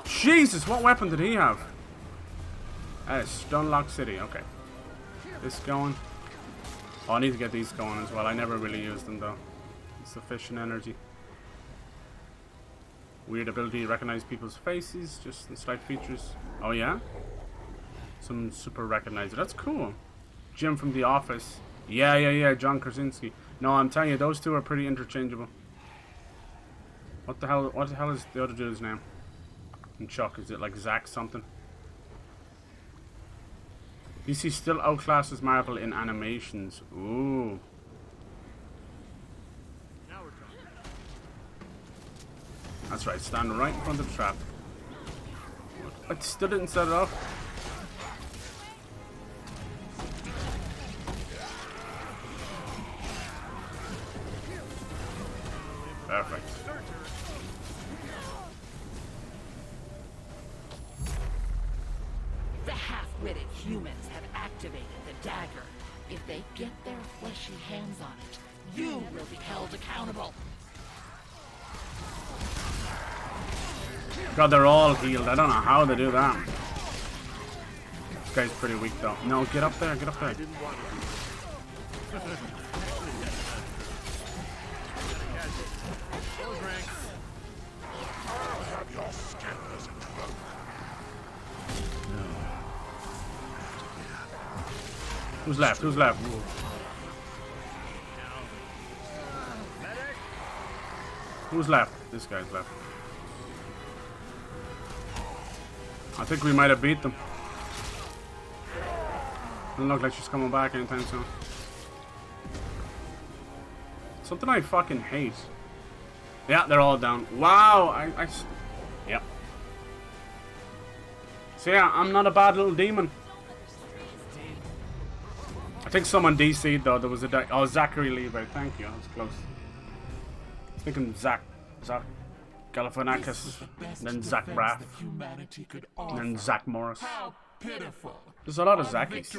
Jesus, what weapon did he have? That is Stunlock City. Okay. This going. Oh, I need to get these going as well. I never really used them though. Sufficient energy. Weird ability to recognize people's faces, just in slight features. Oh yeah? Some super recognizer. That's cool. Jim from The Office. Yeah, John Krasinski. No, I'm telling you, those two are pretty interchangeable. What the hell is the other dude's name? And Chuck, is it like Zach something? DC still outclasses Marvel in animations. Ooh. That's right, stand right in front of the trap. I still didn't set it up. Perfect. The half-witted humans have activated the dagger. If they get their fleshy hands on it, you will be held accountable. God, they're all healed. I don't know how they do that. This guy's pretty weak though. No, get up there, get up there. Who's left? Who's left? Who's left? This guy's left. I think we might have beat them. Doesn't look like she's coming back anytime soon. Something I fucking hate. Yeah, they're all down. Wow, yeah. So yeah, I'm not a bad little demon. I think someone DC'd though. There was a oh, Zachary Levi. Thank you. That was close. I was thinking Zach Galifianakis, then Zach Braff, and then Zach Morris. There's a lot of Zackies.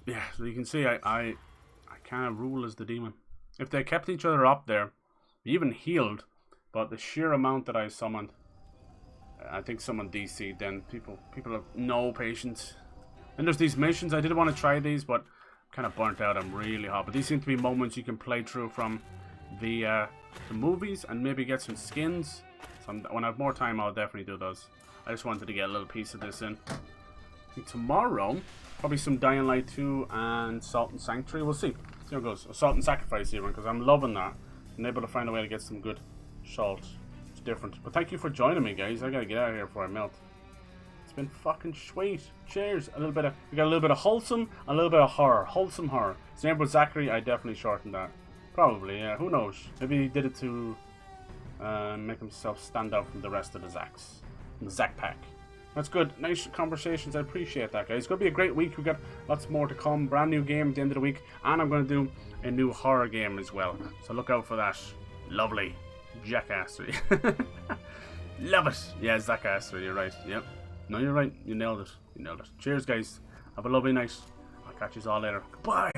Yeah, so you can see I kind of rule as the demon. If they kept each other up there, even healed, but the sheer amount that I summoned, I think someone DC'd. Then people have no patience. And there's these missions. I did want to try these, but I'm kind of burnt out. I'm really hot. But these seem to be moments you can play through from the movies and maybe get some skins. So when I have more time, I'll definitely do those. I just wanted to get a little piece of this in. I think tomorrow, probably some Dying Light 2 and Salt and Sanctuary. We'll see. See how it goes. Salt and Sacrifice even, because I'm loving that. I'm able to find a way to get some good salt. It's different. But thank you for joining me, guys. I gotta get out of here before I melt. It's been fucking sweet. Cheers. We got a little bit of wholesome, a little bit of horror. Wholesome horror. Same with Zachary. I definitely shortened that. Probably, yeah. Who knows? Maybe he did it to make himself stand out from the rest of the Zacks. The Zack pack. That's good. Nice conversations. I appreciate that, guys. It's going to be a great week. We've got lots more to come. Brand new game at the end of the week. And I'm going to do a new horror game as well. So look out for that. Lovely. Jackassery. Love it. Yeah, Zackassery. You're right. Yep. No, you're right. You nailed it. You nailed it. Cheers, guys. Have a lovely night. I'll catch you all later. Goodbye.